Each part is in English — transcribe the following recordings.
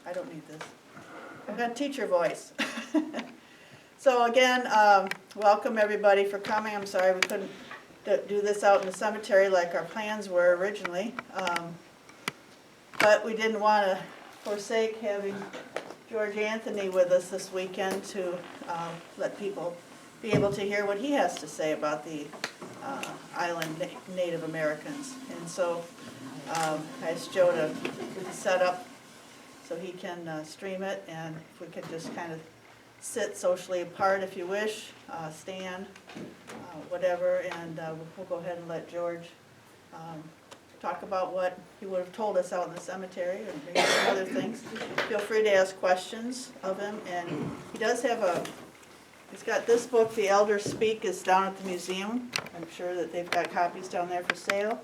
I don't need this. I've got teacher voice. So again, welcome everybody for coming. I'm sorry we couldn't do this out in the cemetery like our plans were originally. But we didn't want to forsake having George Anthony with us this weekend to let people be able to hear what he has to say about the island Native Americans. And so I asked Joe to set up so he can stream it, and if we could just kind of sit socially apart if you wish, stand, whatever, and we'll go ahead and let George talk about what he would have told us out in the cemetery and maybe some other things. Feel free to ask questions of him, and he does have he's got this book, The Elders Speak, is down at the museum. I'm sure that they've got copies down there for sale.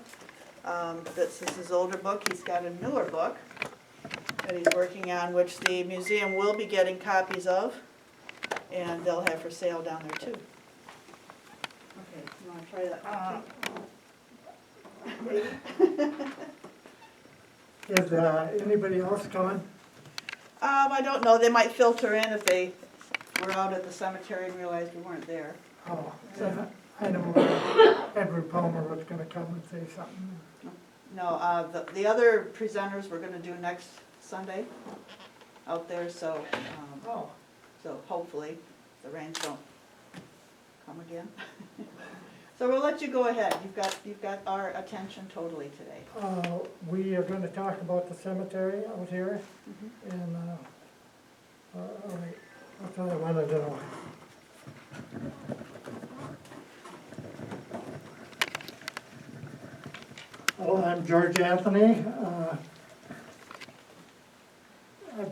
This is his older book. He's got a newer book that he's working on, which the museum will be getting copies of, and they'll have for sale down there too. Okay, you want to try that? Is anybody else coming? I don't know. They might filter in if they were out at the cemetery and realized we weren't there. Oh, I know Edward Palmer was gonna come and say something. No, the other presenters we're going to do next Sunday out there, so so hopefully the rains don't come again. So we'll let you go ahead. You've got our attention totally today. We are gonna talk about the cemetery out here, and, all right, that's what I wanted to know. Well, I'm George Anthony, a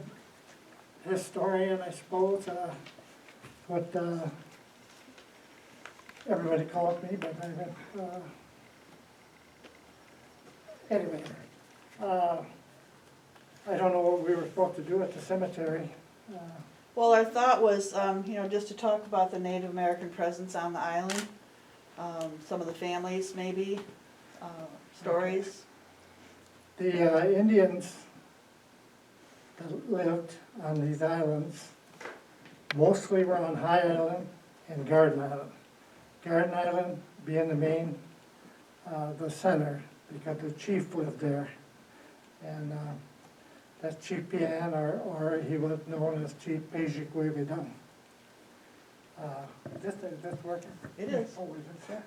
historian, I suppose, what everybody calls me, but anyway, I don't know what we were supposed to do at the cemetery. Well, our thought was, just to talk about the Native American presence on the island, some of the families maybe, stories. The Indians that lived on these islands mostly were on High Island and Garden Island. Garden Island being the main, the center, because the chief lived there. And that's Chief Pian, or he was known as Chief Pejikwevedung. Is this working? It is. Oh, is it?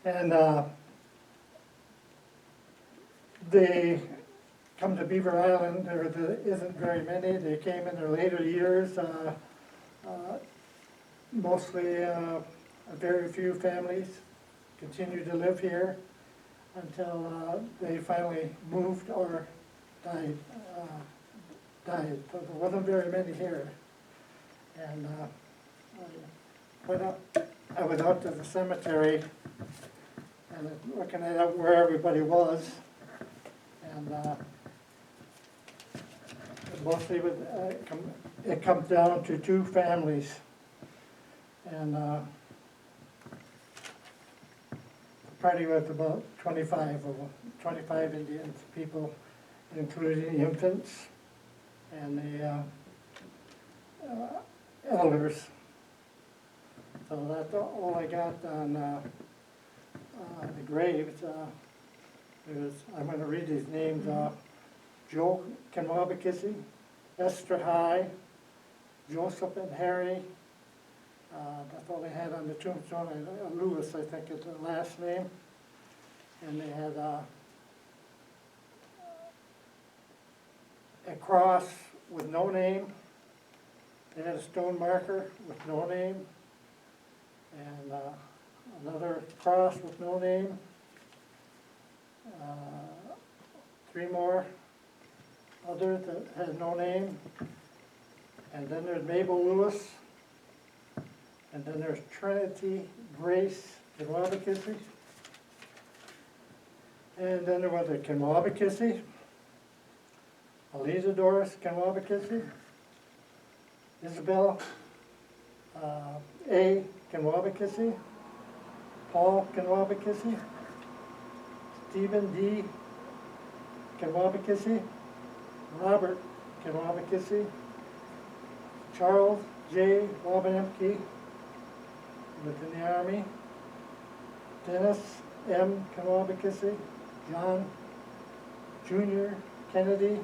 And they come to Beaver Island. There isn't very many. They came in their later years. Mostly a very few families continued to live here until they finally moved or died. So there wasn't very many here. And I went out to the cemetery and looking at where everybody was, and mostly it comes down to two families, and the party was about 25 Indian people, including infants and the elders. So that's all I got on the graves. I'm going to read these names. Joe Kenwabakisi, Esther High, Joseph and Harry. That's all they had on the tombstone. Lewis, I think, is the last name. And they had a cross with no name. They had a stone marker with no name. And another cross with no name. Three more others that had no name. And then there's Mabel Lewis. And then there's Trinity Grace Kenwabakisi. And then there was a Kenwabakisi. Eliza Doris Kenwabakisi. Isabel A. Kenwabakisi. Paul Kenwabakisi. Stephen D. Kenwabakisi. Robert Kanawakisi, Charles J. Wabanemke, was in the Army, Dennis M. Kanawakisi, John Jr. Kennedy,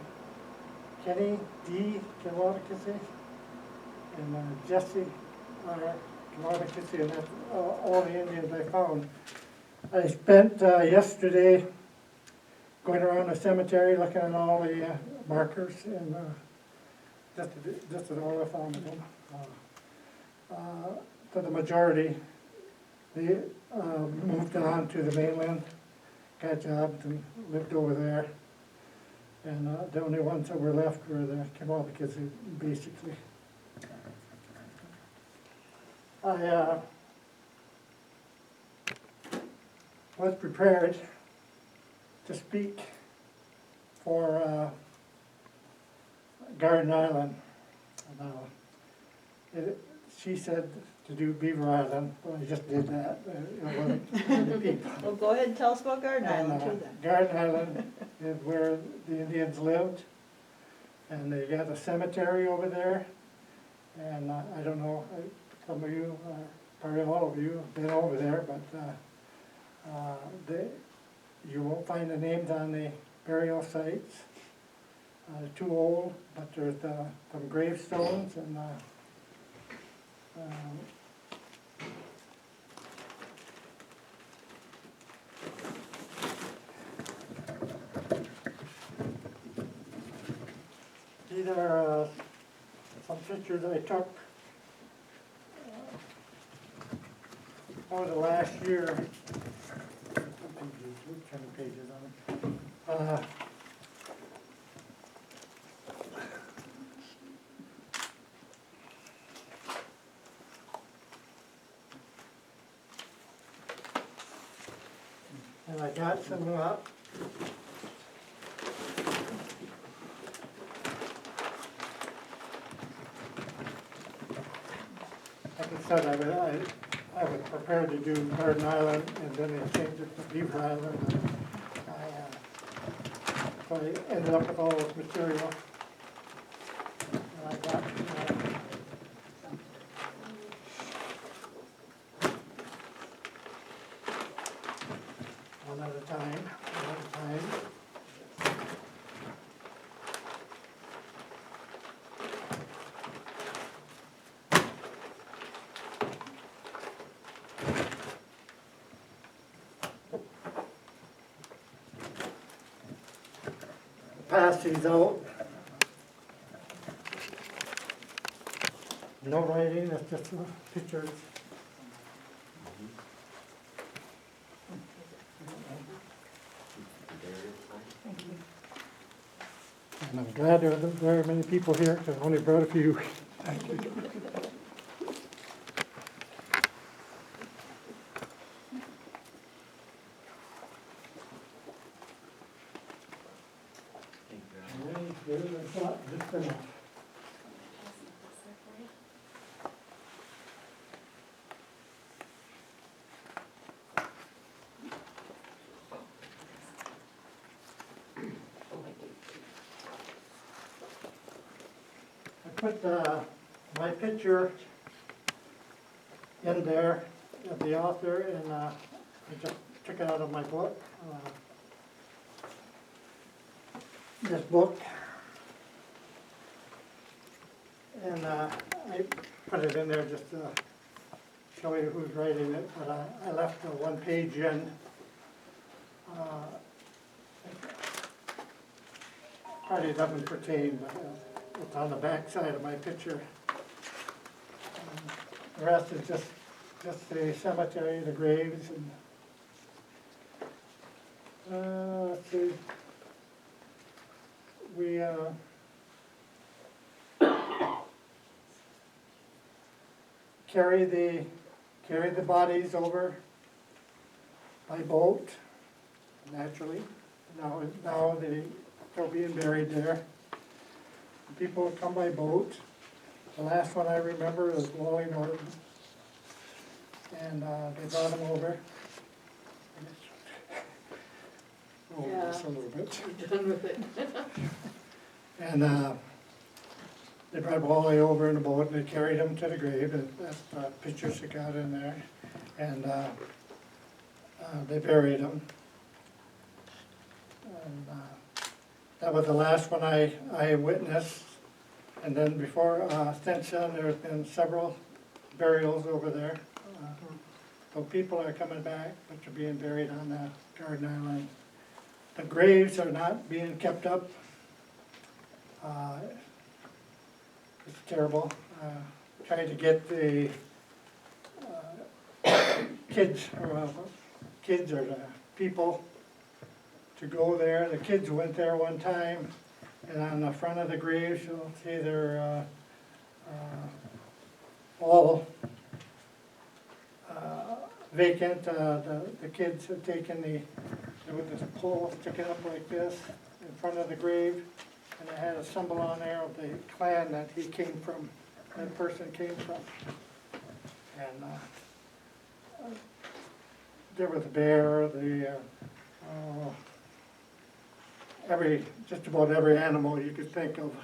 Kenny D. Kanawakisi, and Jesse R. Kanawakisi, and that's all the Indians I found. I spent yesterday going around the cemetery looking at all the markers, and just at all I found of them. For the majority, they moved on to the mainland, got jobs and lived over there. And the only ones that were left were the Kanawakisi, basically. I was prepared to speak for Garden Island. She said to do Beaver Island, but I just did that. It wasn't many people. Well, go ahead and tell us about Garden And, Island too then. Garden Island is where the Indians lived, and they got a cemetery over there. And I don't know, some of you, probably all of you have been over there, but you won't find the names on the burial sites. They're too old, but there's some gravestones and these are some pictures I took over the last year. Which kind of pages on it? And I got some like I said, I was prepared to do Garden Island, and then they changed it to Beaver Island. So I ended up with all this material. And I got one at a time. Pass these out. No writing, that's just pictures. And I'm glad there aren't very many people here, because I only brought a few. Thank you. Just enough. I put my picture in there of the author, and I just took it out of my book. This book. And I put it in there just to show you who's writing it, but I left one page in. Probably doesn't pertain, but it's on the back side of my picture. The rest is just the cemetery, the graves, and let's see. We carry the bodies over by boat, naturally. Now they're being buried there. People come by boat. The last one I remember is Wally Norton, and they brought him over. Over this a little bit. Done with it. And they brought Wally over in a boat, and they carried him to the grave, and that's pictures they got in there. And they buried him. And that was the last one I witnessed. And then before, since then, there's been several burials over there. So people are coming back, but they're being buried on the Garden Island. The graves are not being kept up. It's terrible. Trying to get the kids or the people to go there. The kids went there one time, and on the front of the graves, you'll see they're all vacant. The kids have taken there was this pole sticking up like this in front of the grave, and it had a symbol on there of the clan that he came from, that person came from. And there was a bear, just about every animal you could think of.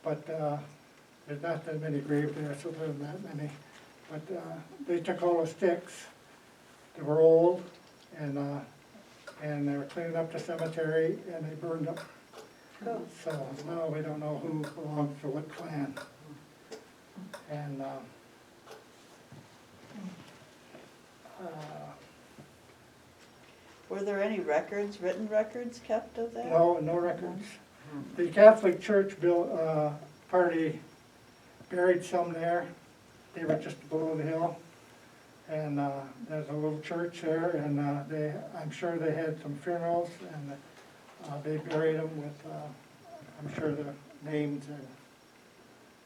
But there's not that many graves there, so there isn't that many. But they took all the sticks. They were old, and they were cleaning up the cemetery, and they burned them. Cool. So now we don't know who belongs to what clan. And Were there any records, written records kept of that? no records. The Catholic Church party buried some there. They were just below the hill. And there's a little church there, and I'm sure they had some funerals, and they buried them with, I'm sure, the names.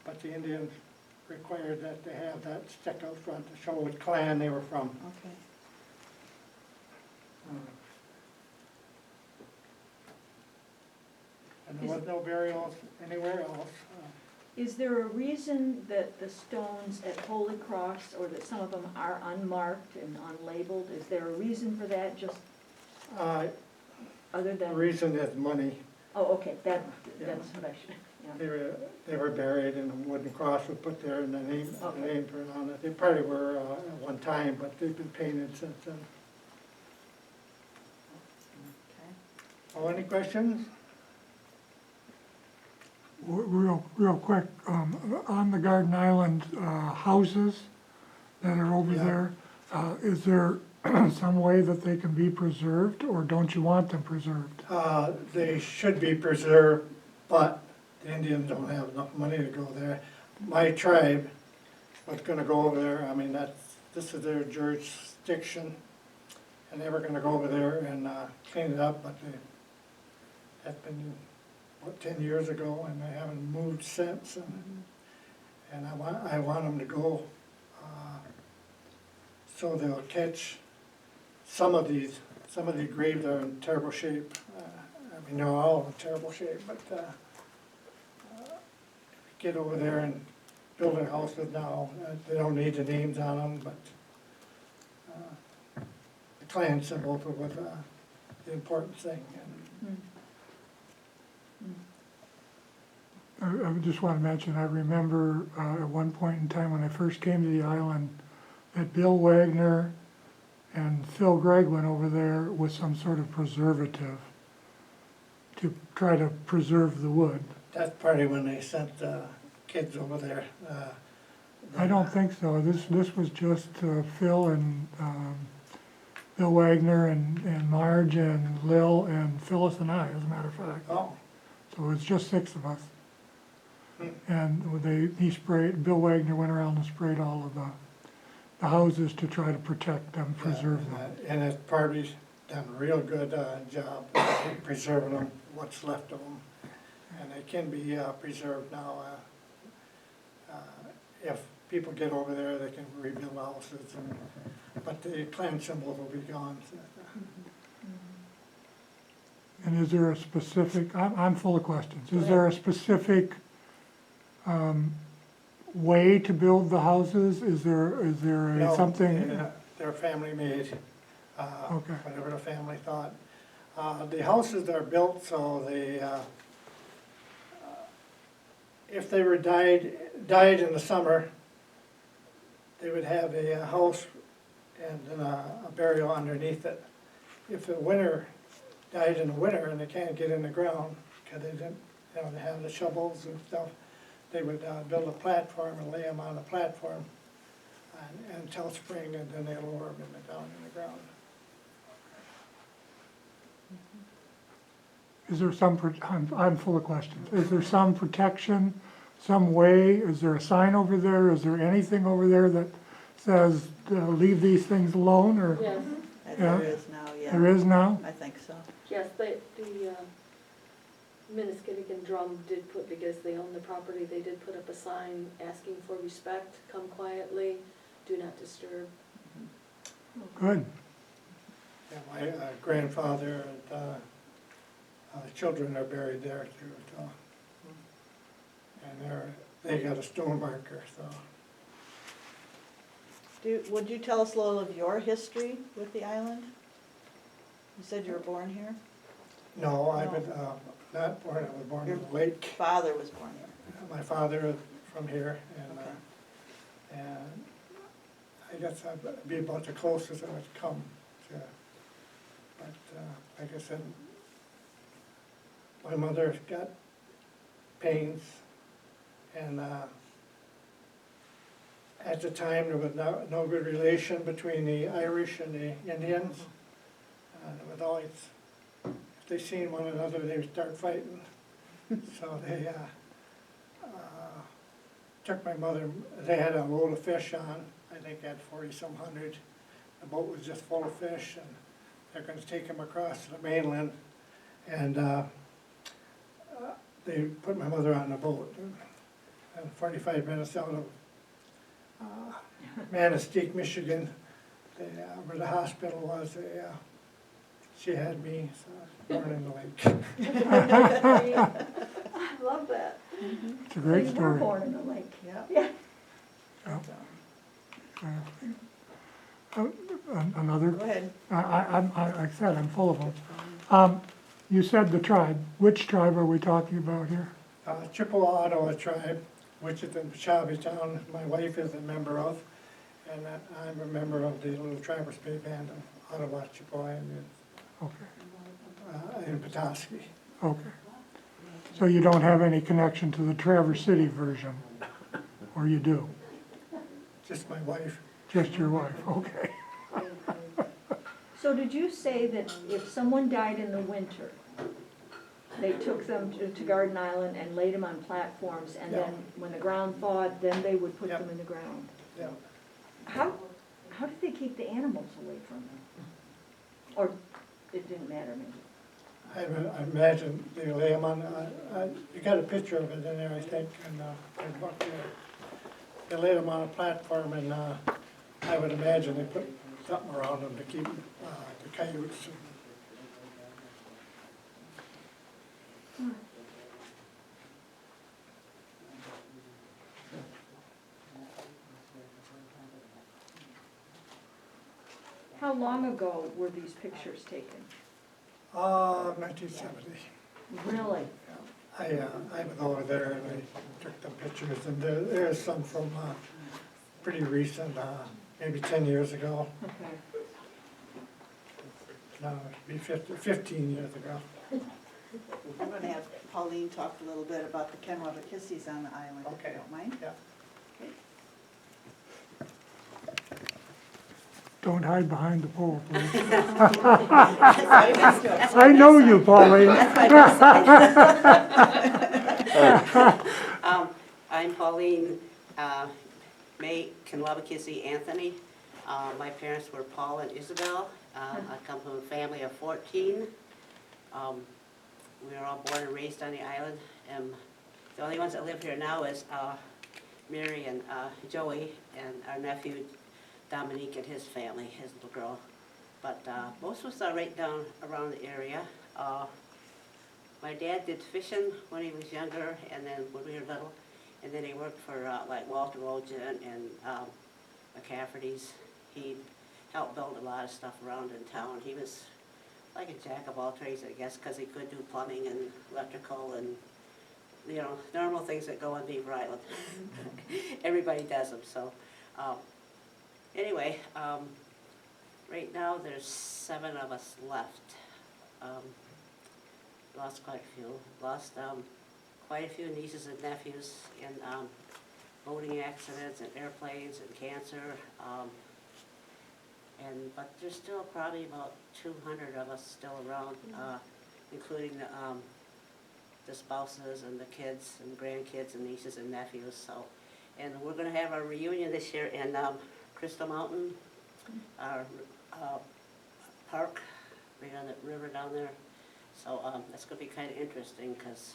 But the Indians required that they have that stick out front to show what clan they were from. Okay. And there was no burials anywhere else. Is there a reason that the stones at Holy Cross, or that some of them are unmarked and unlabeled? Is there a reason for that, just other The than? reason is money. Oh, okay, that's what I should, yeah. They were buried, and a wooden cross was put there, and the name Okay. put on it. They probably were at one time, but they've been painted since then. Okay. Oh, any questions? Real quick, on the Garden Island houses that are over Yeah. there, is there some way that they can be preserved, or don't you want them preserved? They should be preserved, but the Indians don't have enough money to go there. My tribe was gonna go over there, I mean, this is their jurisdiction, and they were gonna go over there and clean it up, but that's been, 10 years ago, and they haven't moved since, and I want them to go, so they'll catch some of these graves are in terrible shape. I mean, they're all in terrible shape, but get over there and build their houses now. They don't need the names on them, but the clan symbol was the important thing. I just want to mention, I remember at one point in time when I first came to the island, that Bill Wagner and Phil Gregg went over there with some sort of preservative to try to preserve the wood. That's probably when they sent kids over there. I don't think so. This was just Phil and Bill Wagner and Marge and Lil and Phyllis and I, as a matter of fact. Oh, So it's just 6 of us. And Bill Wagner went around and sprayed all of the houses to try to protect them, preserve them. and his party's done a real good job preserving them, what's left of them. And they can be preserved now. If people get over there, they can rebuild houses, but the clan symbols will be gone. And is there a specific, I'm full of questions, is there a specific way to build the houses? Is there No, something? they're family made, Okay. whatever the family thought. The houses are built so they, if they were died in the summer, they would have a house and then a burial underneath it. If the winter died in the winter and they can't get in the ground, because they didn't, you know, they have the shovels and stuff, they would build a platform and lay them on the platform until spring, and then they lower them down in the ground. Is there some, I'm full of questions. Is there some protection, some way? Is there a sign over there? Is there anything over there that says, leave these things alone, or? Yes, There is now, yeah. There is now? I think so. yes, the Minneskinnigan Drum did put, because they own the property, they did put up a sign asking for respect, come quietly, do not disturb. Good. Yeah, my grandfather and children are buried there too, so. And they got a stone marker, so. Would you tell us a little of your history with the island? You said you were born here? No, I was not born, I was born in the lake. Father was born here. My father is from here, and, Okay. and I guess I'd be about the closest I would come to. But like I said, my mother got pains, and at the time there was no good relation between the Irish and the Indians. It was always, if they seen one another, they would start fighting. So they took my mother, they had a load of fish on, I think they had 40-some hundred. The boat was just full of fish, and they're gonna take them across to the mainland. And they put my mother on the boat. And 45 minutes out of Manistee, Michigan, where the hospital was, she had me, so born in the lake. I love that. It's a great So you were story. born in the lake. Yeah. Yeah. Another, Go ahead. like I said, I'm full of them. You said the tribe. Which tribe are we talking about here? Chippewa Ottawa tribe, which is in Shawnee Town, my wife is a member of, and I'm a member of the Little Traverse Bay Band of Ottawa, Chippewa, Okay, and Petoskey. okay. So you don't have any connection to the Traverse City version, or you do? Just my wife. Just your wife, okay. So did you say that if someone died in the winter, they took them to Garden Island and laid them on platforms, and then when the ground thawed, then they would put Yeah. them in the ground? Yeah. How did they keep the animals away from them? Or it didn't matter maybe? I imagine they lay them on, you got a picture of it in there, I think, and they laid them on a platform, and I would imagine they put something around them to keep the coyotes. How long ago were these pictures taken? 1970. Really? I was over there and I took the pictures, and there's some from pretty recent, maybe 10 years ago. Okay. No, it'd be 15 years ago. I'm gonna have Pauline talk a little bit about the Kennewabekissies on the island, if Okay. you don't mind. Yeah. Don't hide behind the pole, please. That's why we missed it. I know you, Pauline. I'm Pauline May Kenwabakissi Anthony. My parents were Paul and Isabel. I come from a family of 14. We were all born and raised on the island. The only ones that live here now is Mary and Joey, and our nephew Dominique and his family, his little girl. But most of us are right down around the area. My dad did fishing when he was younger, and then when we were little, and then he worked for like Walter Rogen and McCafferty's. He helped build a lot of stuff around in town. He was like a jack of all trades, I guess, because he could do plumbing and electrical and you know, normal things that go on Beaver Island. Everybody does them, so, anyway, right now there's 7 of us left. Lost quite a few, lost, quite a few nieces and nephews in, boating accidents and airplanes and cancer, but there's still probably about 200 of us still around, including the spouses and the kids and grandkids and nieces and nephews. So, and we're going to have our reunion this year in Crystal Mountain, our park, right on the river down there. So that's going to be kind of interesting because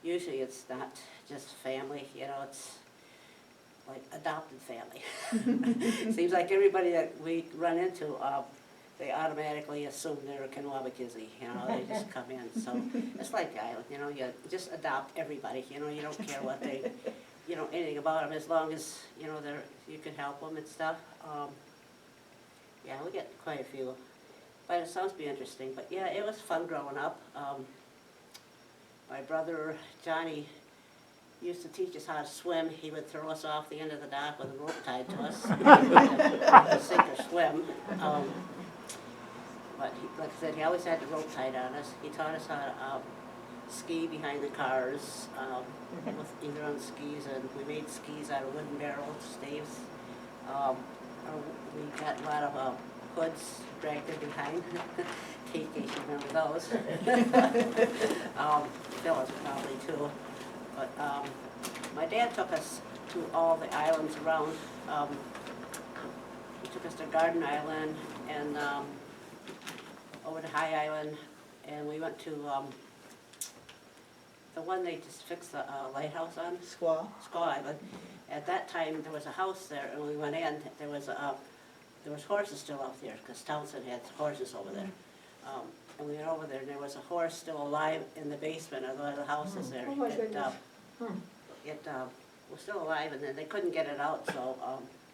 usually it's not just family, you know, it's like adopted family. Seems like everybody that we run into, they automatically assume they're a Kanawha-Kizzy, you know, they just come in. So it's like the island, you know, you just adopt everybody, you know, you don't care what they, you know, anything about them, as long as, you know, you can help them and stuff. Yeah, we get quite a few, but it sounds to be interesting. But yeah, it was fun growing up. My brother Johnny used to teach us how to swim. He would throw us off the end of the dock with a rope tied to us, to sink or swim. But like I said, he always had the rope tied on us. He taught us how to ski behind the cars, with either on skis, and we made skis out of wooden barrel staves. We got a lot of hoods dragged in behind. Kate, you remember those. Phyllis probably too. But my dad took us to all the islands around. He took us to Garden Island and over to High Island, and we went to the one they just fixed the lighthouse on, Squaw. Squaw Island. At that time, there was a house there, and when we went in, there was horses still out there, because Townsend had horses over there. And we went over there, and there was a horse still alive in the basement of one of the houses there. Oh my goodness. It was still alive, and then they couldn't get it out, so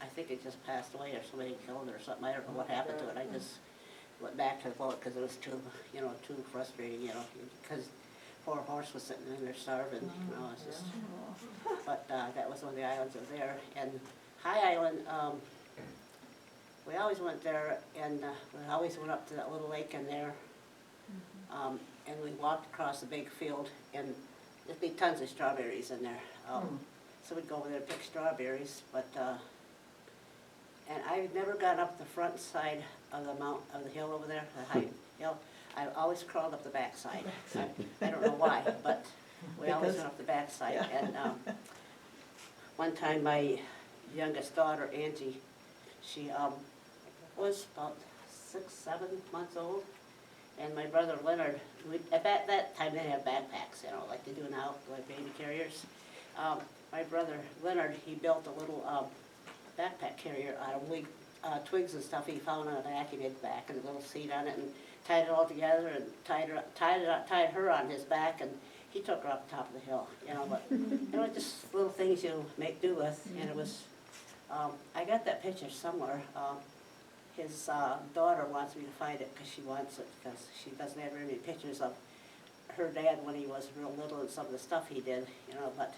I think it just passed away, or somebody killed it or something. I don't know what happened to it. I just went back to the boat because it was too, you know, too frustrating, you know, because poor horse was sitting in there starving, you know, it's just. But that was one of the islands over there. And High Island, we always went there, and we always went up to that little lake in there, and we walked across the big field, and there'd be tons of strawberries in there. So we'd go over there and pick strawberries, but and I've never got up the front side of the hill over there, the high hill. I always crawled up the back side. I don't know why, but we always went up the back side. Yeah. And one time my youngest daughter, Angie, she was about 6, 7 months old, and my brother Leonard, at that time they didn't have backpacks, you know, like they do now, like baby carriers. My brother Leonard, he built a little backpack carrier out of twigs and stuff he found on a vacuum back, and a little seat on it, and tied it all together and tied her on his back, and he took her up the top of the hill, you know. But you know, just little things you make do with, and it was. I got that picture somewhere. His daughter wants me to find it because she wants it, because she doesn't have very many pictures of her dad when he was real little and some of the stuff he did, you know. But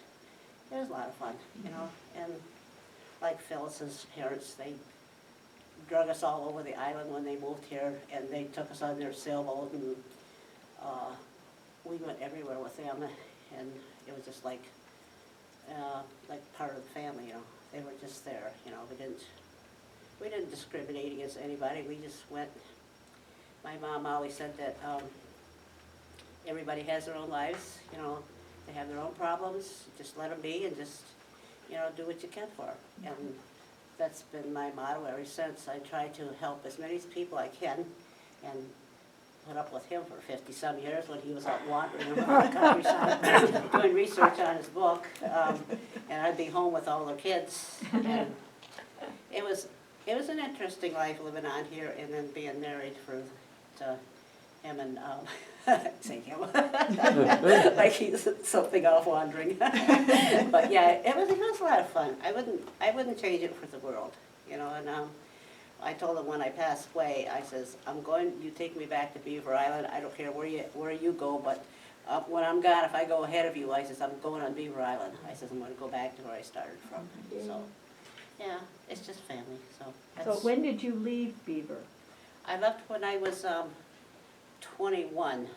it was a lot of fun, you know. And like Phyllis's parents, they drug us all over the island when they moved here, and they took us on their sailboat, and we went everywhere with them, and it was just like part of the family, you know. They were just there, you know. We didn't discriminate against anybody. We just went. My mom always said that everybody has their own lives, you know. They have their own problems. Just let them be, and just, you know, do what you can for them. And that's been my motto ever since. I try to help as many people I can, and put up with him for 50-some years when he was out wandering around the countryside doing research on his book, and I'd be home with all the kids. And it was an interesting life living on here, and then being married to him and say him like he's something off wandering. But yeah, it was a lot of fun. I wouldn't change it for the world, you know. And I told him when I passed away, I says, you take me back to Beaver Island. I don't care where you go, but When I'm gone, if I go ahead of you, I says, I'm going on Beaver Island. I says, I'm gonna go back to where I started from. So, yeah, it's just family, so. So that's- when did you leave Beaver? I left when I was 21.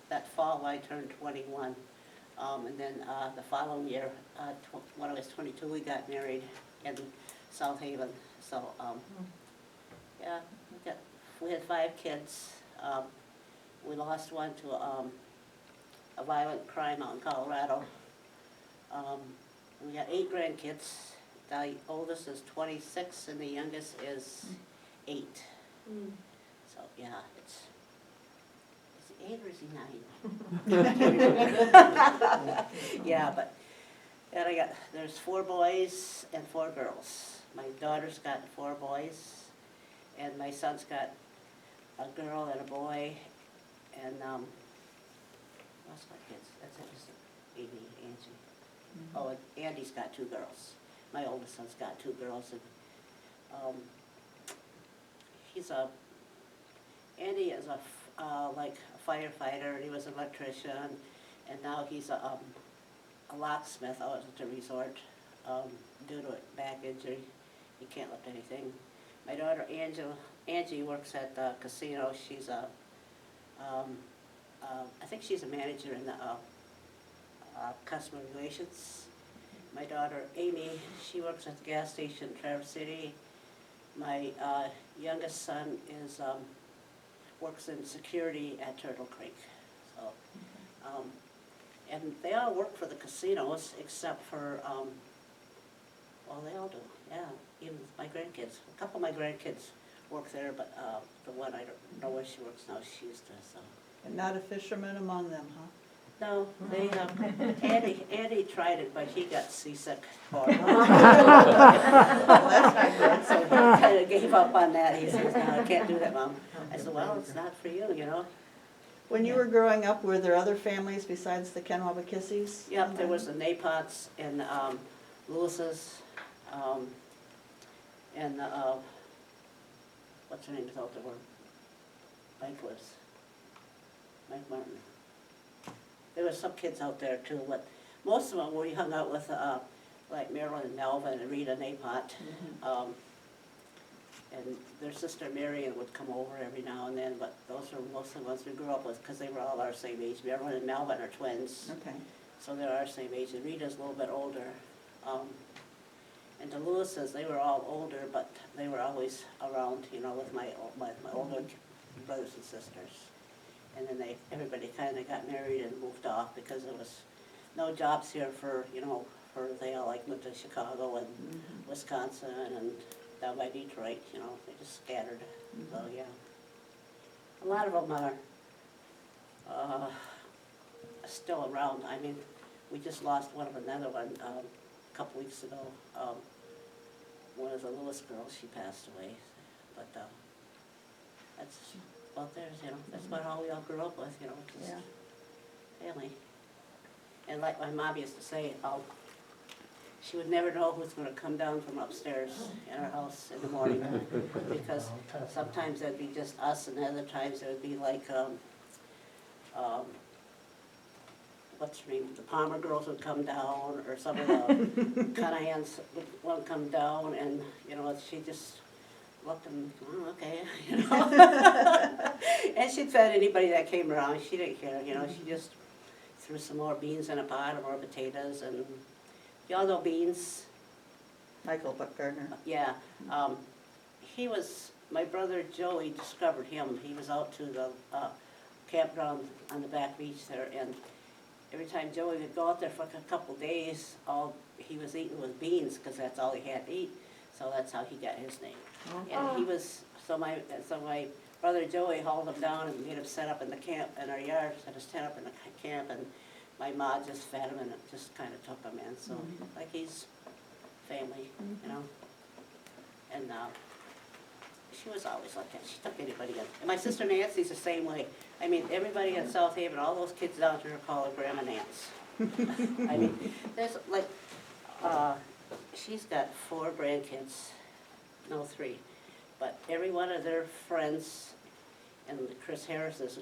That fall, I turned 21. And then the following year, when I was 22, we got married in South Haven. So, yeah, we had 5 kids. We lost one to a violent crime out in Colorado. We got 8 grandkids. The oldest is 26 and the youngest is 8. Mm. So, yeah, is he 8 or is he 9? Yeah, but, and there's 4 boys and 4 girls. My daughter's got 4 boys, and my son's got a girl and a boy, and, what's my kids? That's it, just Amy, Angie. Oh, and Andy's got 2 girls. My oldest son's got 2 girls, and, Andy is like a firefighter, and he was an electrician, and now he's a locksmith out at the resort, due to a back injury. He can't lift anything. My daughter Angie works at the casino. She's I think she's a manager in the customer relations. My daughter Amy, she works at the gas station in Traverse City. My youngest son works in security at Turtle Creek. So, and they all work for the casinos except for, well, they all do, yeah, even my grandkids. A couple of my grandkids work there, but the one, I don't know where she works now, she used to, so. And not a fisherman among them, huh? No, they, Andy tried it, but he got seasick horrible. That's not good. So he kind of gave up on that. He says, no, I can't do that, Mom. I said, well, it's not for you, you know. When you were growing up, were there other families besides the Kenwabakissis? Yep, there was the Napots and Lewis's, and what's her name is out there where Mike lives? Mike Martin. There were some kids out there too, but most of them we hung out with, like Marilyn and Melvin and Rita Napot. And their sister Marion would come over every now and then, but those were most of the ones we grew up with because they were all our same age. Marilyn and Melvin are twins, Okay. so they're our same age, and Rita's a little bit older. And the Lewises, they were all older, but they were always around, you know, with my older brothers and sisters. And then everybody kind of got married and moved off because there was no jobs here for, you know, they all like went to Chicago and Wisconsin and down by Detroit, you know, they just scattered. So, yeah. A lot of them are still around. I mean, we just lost another one a couple weeks ago. One of the Lewis girls, she passed away. But that's about theirs, you know. That's about all we all grew up with, you know, just family. And like my mom used to say, she would never know who's going to come down from upstairs in our house in the morning, because sometimes it'd be just us, and other times it would be like, what's her name, the Palmer girls would come down, or some of the Conahans would come down, and, you know, she just looked and, oh, okay, you know. And she'd fed anybody that came around. She didn't care, you know. She just threw some more beans in a pot, or more potatoes, and y'all know Beans? Michael Buckgardner. Yeah. My brother Joey discovered him. He was out to the campground on the back beach there, and every time Joey would go out there for a couple days, all he was eating was beans, because that's all he had to eat. So that's how he got his name. And he was, so my brother Joey hauled him down and made him set up in the camp, in our yard, set his tent up in the camp, and my ma just fed him and it just kind of took him in. So, like, he's family, you know. And she was always like that. She took anybody in. And my sister Nancy's the same way. I mean, everybody in South Haven, all those kids down there call her Grandma Nance. I mean, there's like, she's got 4 grandkids, no 3. But every one of their friends and Chris Harris's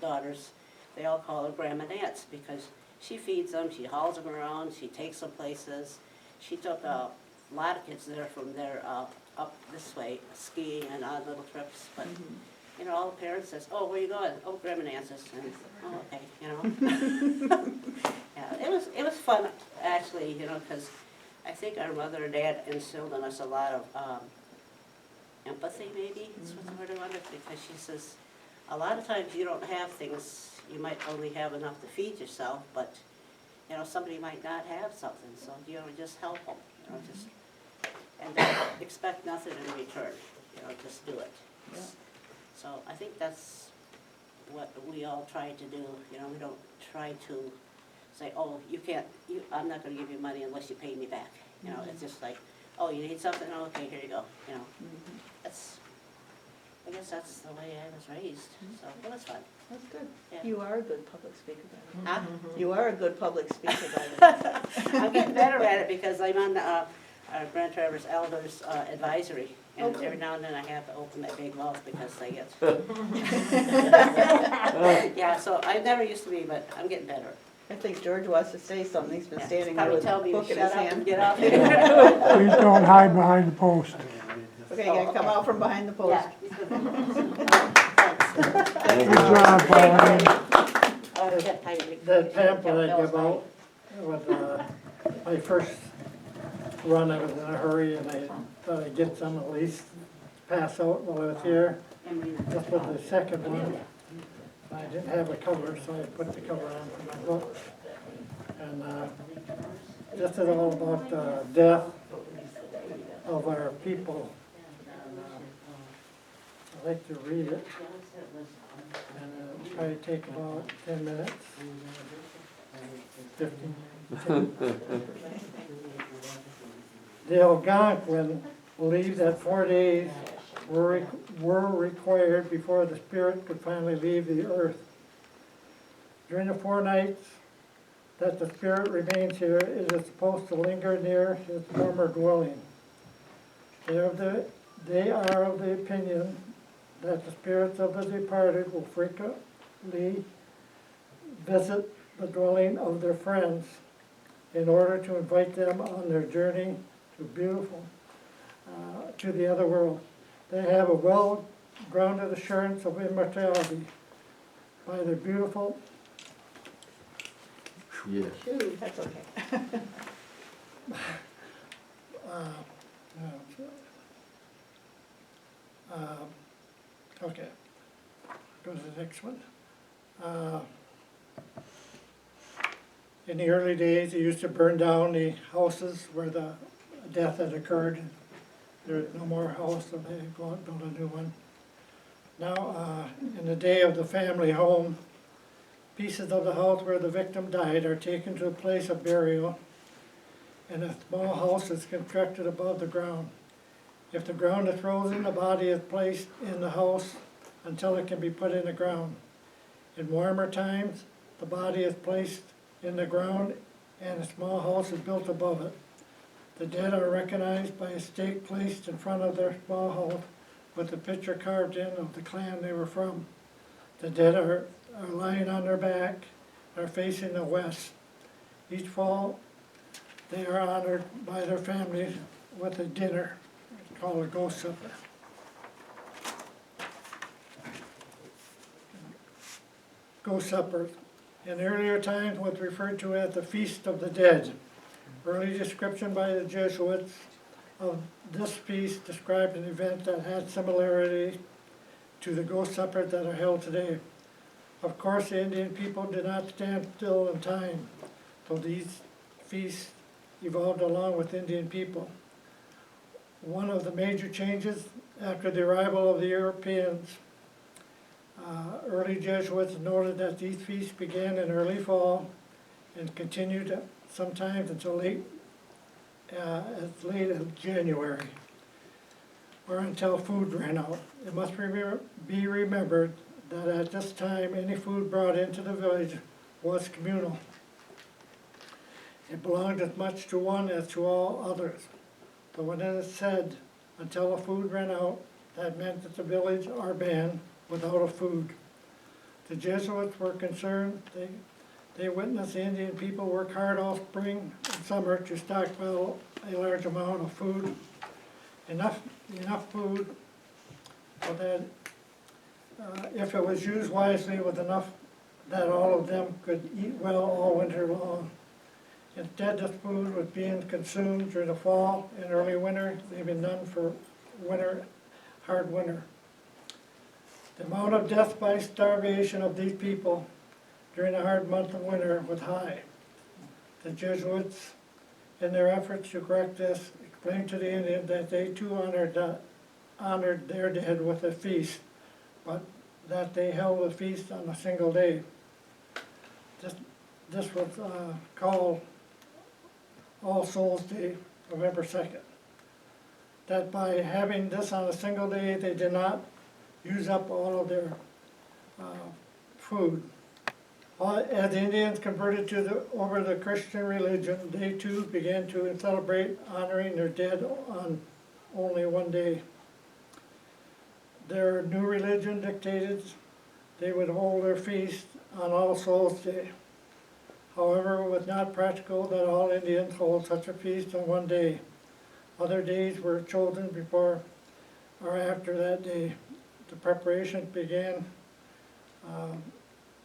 daughters, they all call her Grandma Nance because she feeds them, she hauls them around, she takes them places. She took a lot of kids there from there up this way, skiing and on little trips. But you know, all the parents says, "Oh, where you going?" "Oh, Grandma Nance's." And, "Oh, okay," you know. Yeah, it was fun actually, you know, because I think our mother and dad instilled in us a lot of empathy, maybe is what the word I wanted, because she says, a lot of times you don't have things, you might only have enough to feed yourself, but, you know, somebody might not have something, so, you know, just help them, you know, just, and don't expect nothing in return, you know, just do it. Yeah. So I think that's what we all try to do, you know, we don't try to say, oh, you can't, I'm not gonna give you money unless you pay me back, you know, it's just like, oh, you need something, oh, okay, here you go, you know. I guess that's the way I was raised, so it was fun. That's good. Yeah. You are a good public speaker, by the way. Huh? You are a good public speaker, by the way. I'm getting better at it because I'm on our Grand Traverse Elders Advisory, and Okay. every now and then I have to open that big mouth because they get. Yeah, so I never used to be, but I'm getting better. I think George wants to say something. He's been Yeah. standing there Probably with a tell me to book in shut his up and hand. get out there. Please don't hide behind the post. Okay, you gotta come out from behind the post. Yeah. Good job, Pauline. That pamphlet I give out was, my first run, I was in a hurry and I thought I'd get some at least to pass out while I was here. This was the second one. I didn't have a cover, so I put the cover on for my book. And this is all about the death of our people. And I'd like to read it. And it'll probably take about 10 minutes. 15. The Algonquin believed that 4 days were required before the spirit could finally leave the earth. During the 4 nights that the spirit remains here, it is supposed to linger near his former dwelling. They are of the opinion that the spirits of the departed will frequently visit the dwelling of their friends in order to invite them on their journey to the other world. They have a well-grounded assurance of immortality by their beautiful. Yes. Shoot, that's okay. Okay, go to the next one. In the early days, they used to burn down the houses where the death had occurred. There's no more house, so they go out and build a new one. Now, in the day of the family home, pieces of the house where the victim died are taken to a place of burial, and a small house is constructed above the ground. If the ground is frozen, the body is placed in the house until it can be put in the ground. In warmer times, the body is placed in the ground and a small house is built above it. The dead are recognized by a stake placed in front of their small house with a picture carved in of the clan they were from. The dead are lying on their back, are facing the west. Each fall, they are honored by their families with a dinner called a ghost supper. Ghost suppers. In earlier times was referred to as the Feast of the Dead. Early description by the Jesuits of this feast described an event that had similarity to the ghost suppers that are held today. Of course, the Indian people did not stand still in time, so these feasts evolved along with Indian people. One of the major changes after the arrival of the Europeans, early Jesuits noted that these feasts began in early fall and continued sometimes until as late as January, or until food ran out. It must be remembered that at this time any food brought into the village was communal. It belonged as much to one as to all others. So when it is said, until the food ran out, that meant that the village or band without a food. The Jesuits were concerned. They witnessed the Indian people work hard all spring and summer to stockpile a large amount of food, enough food so that if it was used wisely with enough that all of them could eat well all winter long. Instead, this food was being consumed during the fall and early winter, leaving none for hard winter. The amount of death by starvation of these people during the hard month of winter was high. The Jesuits, in their efforts to correct this, explained to the Indians that they too honored their dead with a feast, but that they held a feast on a single day. This was called All Souls Day, November 2nd. That by having this on a single day, they did not use up all of their food. As the Indians converted over the Christian religion, they too began to celebrate honoring their dead on only one day. Their new religion dictated they would hold their feast on All Souls Day. However, it was not practical that all Indians hold such a feast on one day. Other days were chosen before or after that day. The preparations began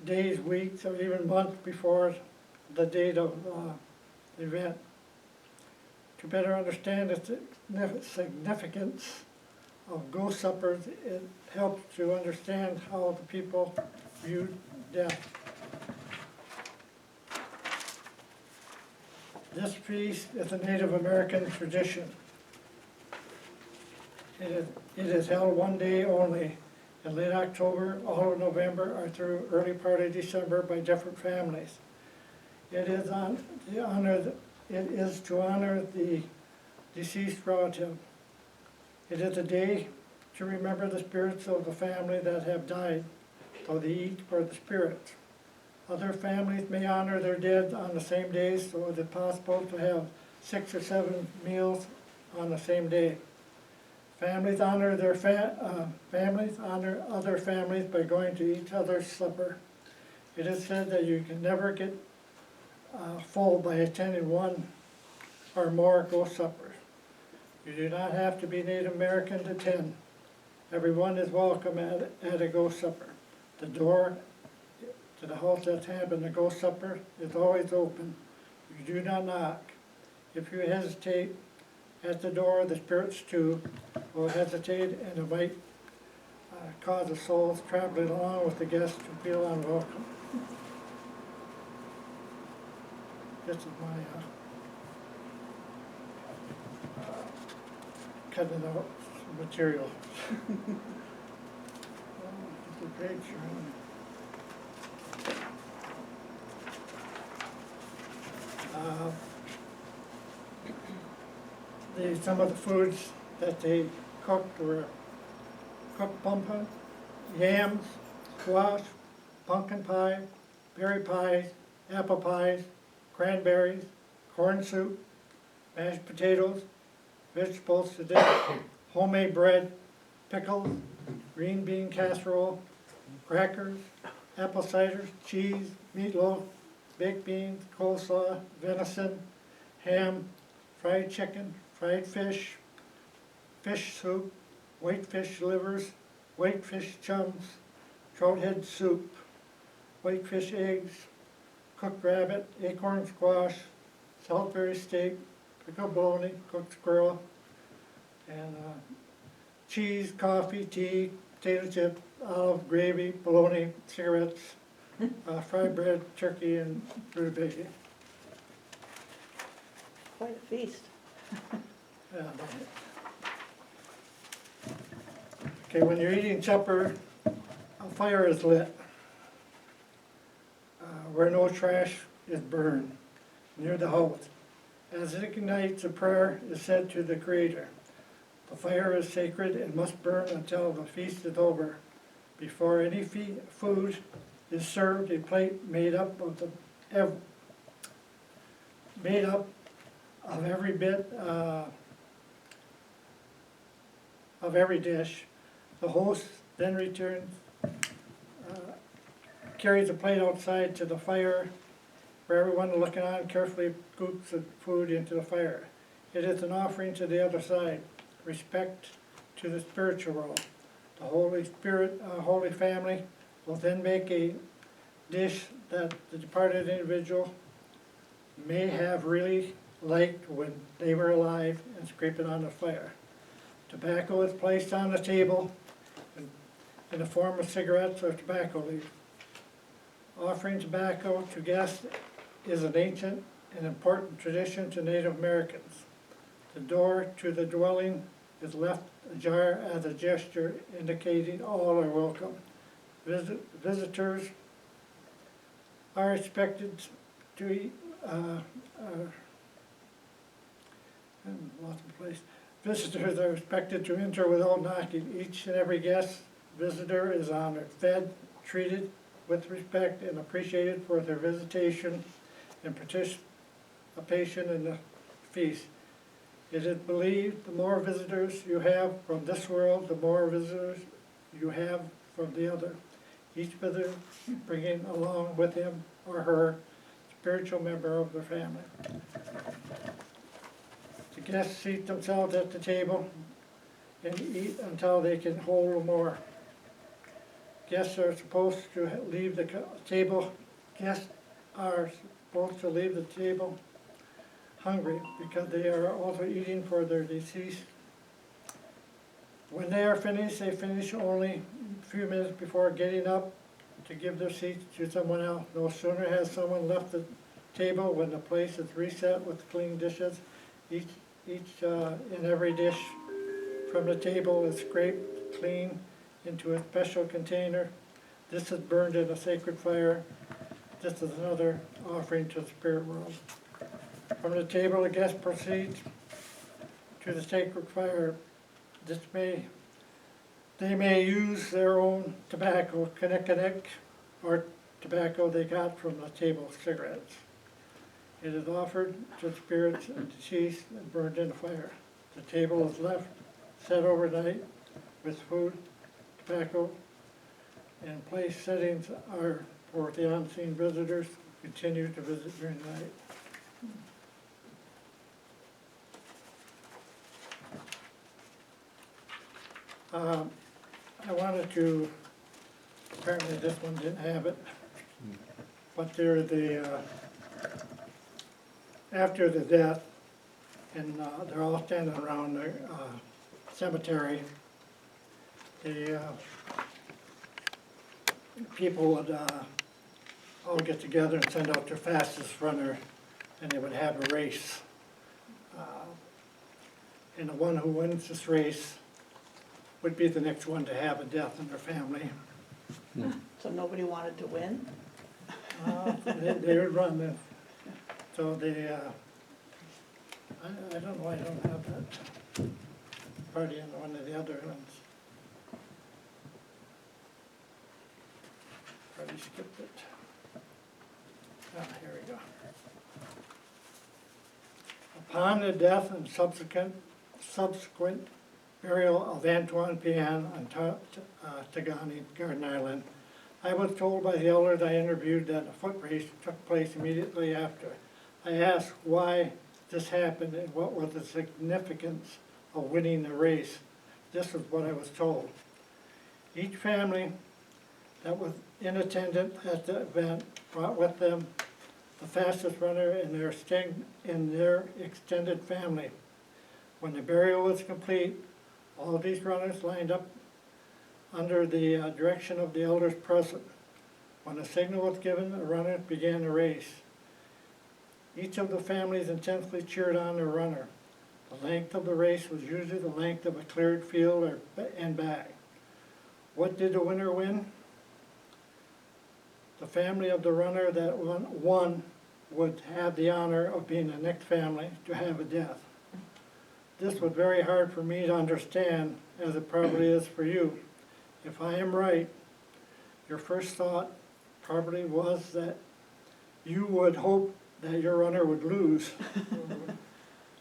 days, weeks, or even months before the date of the event. To better understand the significance of ghost suppers, it helps to understand how the people viewed death. This feast is a Native American tradition. It is held one day only, in late October, all of November, or through early part of December by different families. It is to honor the deceased relative. It is a day to remember the spirits of the family that have died, so they eat for the spirits. Other families may honor their dead on the same day, so it is possible to have 6 or 7 meals on the same day. Families honor other families by going to each other's supper. It is said that you can never get full by attending one or more ghost suppers. You do not have to be Native American to attend. Everyone is welcome at a ghost supper. The door to the house that's having the ghost supper is always open. You do not knock. If you hesitate at the door, the spirits too will hesitate and it might cause the souls traveling along with the guests to feel unwelcome. This is my cutting out some material. It's a page, some of the foods that they cooked were cooked pumpkin, yams, squash, pumpkin pie, berry pies, apple pies, cranberries, corn soup, mashed potatoes, vegetables to dip, homemade bread, pickles, green bean casserole, crackers, apple cider, cheese, meatloaf, baked beans, coleslaw, venison, ham, fried chicken, fried fish, fish soup, whitefish livers, whitefish chums, trout head soup, whitefish eggs, cooked rabbit, acorn squash, Salisbury steak, pickled bologna, cooked squirrel, and cheese, coffee, tea, potato chip, olive, gravy, bologna, cigarettes, fried bread, turkey, and rutabaga. Quite a feast. Okay, when you're eating supper, a fire is lit where no trash is burned near the house. As it ignites, a prayer is said to the Creator. The fire is sacred and must burn until the feast is over. Before any food is served, a plate made up of every bit of every dish. The host then returns carries a plate outside to the fire for everyone looking on, carefully scoops the food into the fire. It is an offering to the other side, respect to the spiritual world. The Holy Spirit, Holy Family will then make a dish that the departed individual may have really liked when they were alive and scrape it on the fire. Tobacco is placed on the table in the form of cigarettes or tobacco leaf. Offering tobacco to guests is an ancient and important tradition to Native Americans. The door to the dwelling is left ajar as a gesture indicating all are welcome. Visitors are expected to eat, lost my place. Visitors are expected to enter without knocking. Each and every guest visitor is honored, fed, treated with respect, and appreciated for their visitation and participation in the feast. It is believed the more visitors you have from this world, the more visitors you have from the other. Each visitor bringing along with him or her a spiritual member of their family. The guests seat themselves at the table and eat until they can hold more. Guests are supposed to leave the table. Guests are supposed to leave the table hungry because they are also eating for their deceased. When they are finished, they finish only a few minutes before getting up to give their seats to someone else. No sooner has someone left the table when the place is reset with clean dishes. Each and every dish from the table is scraped clean into a special container. This is burned in a sacred fire. This is another offering to the spirit world. From the table, the guest proceeds to the sacred fire. They may use their own tobacco, connect, or tobacco they got from the table cigarettes. It is offered to the spirits and deceased and burned in the fire. The table is left set overnight with food, tobacco, and place settings are for the unseen visitors who continue to visit during the night. I wanted to, apparently this one didn't have it, but they're after the death, and they're all standing around the cemetery. The people would all get together and send out their fastest runner, and they would have a race. And the one who wins this race would be the next one to have a death in their family. So nobody wanted to win? They would run the, so they, I don't know, I don't have that party in one of the other ones. Probably skipped it. Here we go. Upon the death and subsequent burial of Antoine Pian on Tagani, Garden Island, I was told by the elders I interviewed that a foot race took place immediately after. I asked why this happened and what was the significance of winning the race. This is what I was told. Each family that was in attendance at the event brought with them the fastest runner in their extended family. When the burial was complete, all these runners lined up under the direction of the elders present. When a signal was given, the runners began the race. Each of the families intensely cheered on their runner. The length of the race was usually the length of a cleared field and back. What did the winner win? The family of the runner that won would have the honor of being the next family to have a death. This was very hard for me to understand, as it probably is for you. If I am right, your first thought probably was that you would hope that your runner would lose.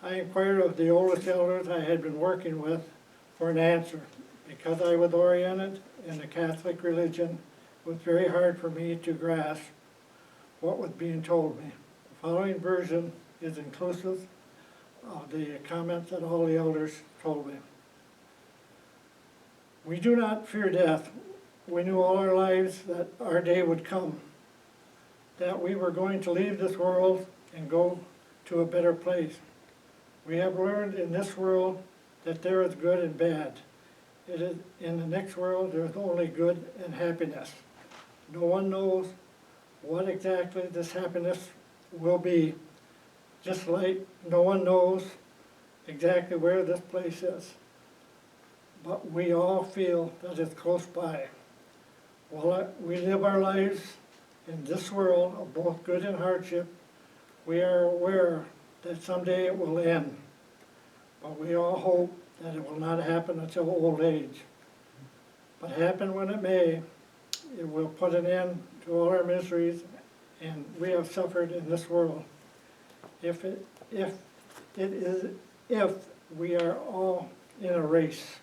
I inquired of the oldest elders I had been working with for an answer. Because I was oriented in the Catholic religion was very hard for me to grasp what was being told me. The following version is inclusive of the comments that all the elders told me. We do not fear death. We knew all our lives that our day would come, that we were going to leave this world and go to a better place. We have learned in this world that there is good and bad. It is in the next world there is only good and happiness. No one knows what exactly this happiness will be, just like no one knows exactly where this place is. But we all feel that it's close by. While we live our lives in this world of both good and hardship, we are aware that someday it will end. But we all hope that it will not happen until old age. But happen when it may, it will put an end to all our miseries and we have suffered in this world. If we are all in a race.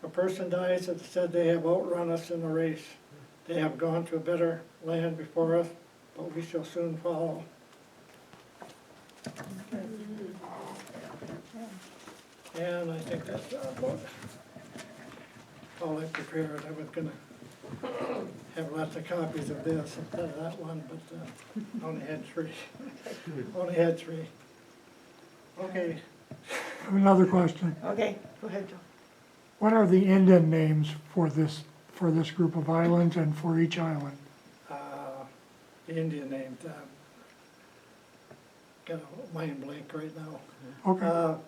A person dies that said they have outrun us in the race. They have gone to a better land before us, but we shall soon follow. And I think that's about all I prepared. I was gonna have lots of copies of this instead of that one, but only had three. Only had three. Okay. I have another question. Okay, go ahead, Joe. What are the Indian names for this group of islands and for each island? The Indian names, got a mind blank right now. Okay,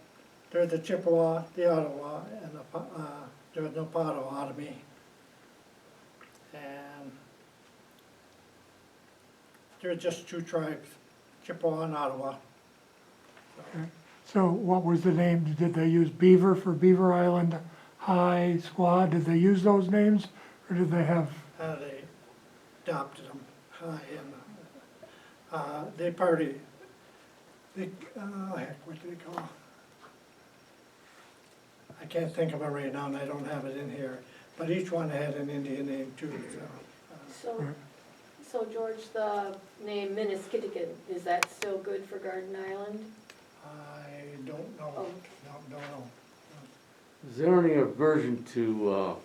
There's the Chippewa, the Ottawa, and there's no Potawatomi. And there are just two tribes, Chippewa and Ottawa. okay. So what was the name? Did they use Beaver for Beaver Island High, Squaw? Did they use those names or did they have? They adopted them, and they party. Heck, what do they call? I can't think of it right now, and I don't have it in here. But each one had an Indian name too. So George, the name Minniskittikin, is that still good for Garden Island? I don't know. Oh. Don't know. Is there any aversion to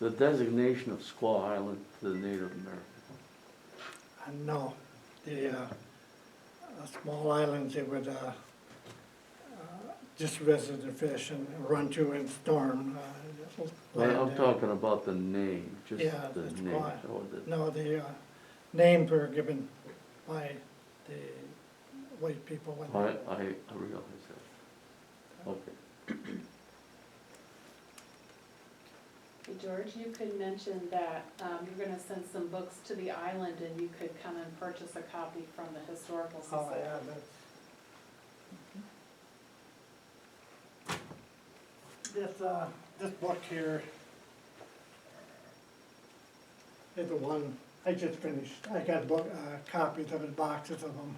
the designation of Squaw Island to the Native Americans? No, the small islands, they would just visit and fish and run to and storm. I'm talking about the name, just Yeah, the it's name. quiet. Or the- No, the names were given by the white people. When I realize that. Okay. Hey, George, you could mention that you're gonna send some books to the island and you could come and purchase a copy from the Historical Oh, Society. yeah, this book here is the one I just finished. I got copies of it, boxes of them,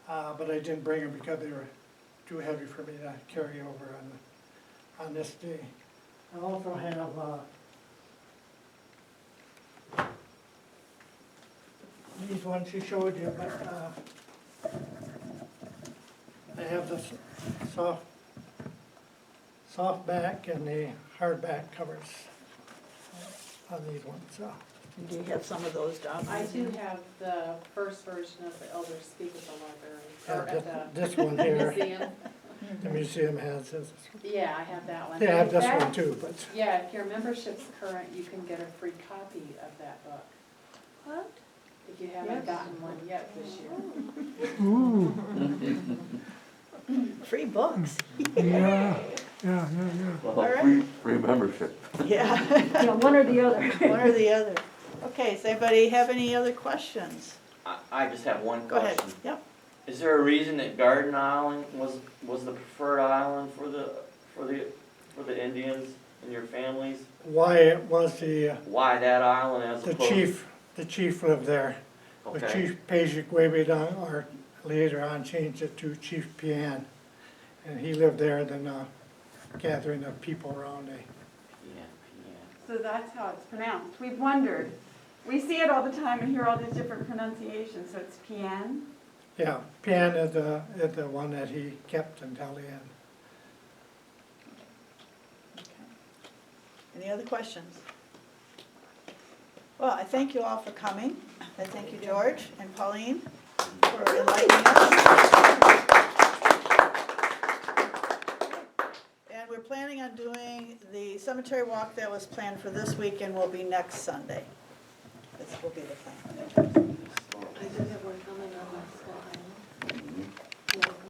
but I didn't bring them because they were too heavy for me to carry over on this day. I also have these ones she showed you, but I have this soft back and the hard back covers on these ones. Do you have some of those down? I do have the first version of the Elders Speak at the library, or at This the one here, museum. the museum has this. Yeah, I have that one. They have In this fact, one too, but Yeah, if your membership's current, you can get a free copy of that book, What? if you haven't gotten one yet this year. Ooh, Free books, yeah. Well, All right. free membership. yeah, Yeah, one or the other. one or the other. Okay, does anybody have any other questions? I just have one Go ahead, question. yep. Is there a reason that Garden Island was the preferred island for the Indians and your families? why it was Why that island as opposed? the chief lived there. The Okay. Chief Pajic Webedon, or later on changed it to Chief Pian. And he lived there, then gathering of people around. Yeah, So that's how it's pronounced. We've wondered. We see it all the time and hear all these different pronunciations, so it's Pian. Yeah, Pan is the one that he kept until the end. Any other questions? Well, I thank you all for coming. I thank you, George and Pauline, for enlightening us. And we're planning on doing the cemetery walk that was planned for this weekend will be next Sunday. This will be the plan. I do have one comment on my Skull Island.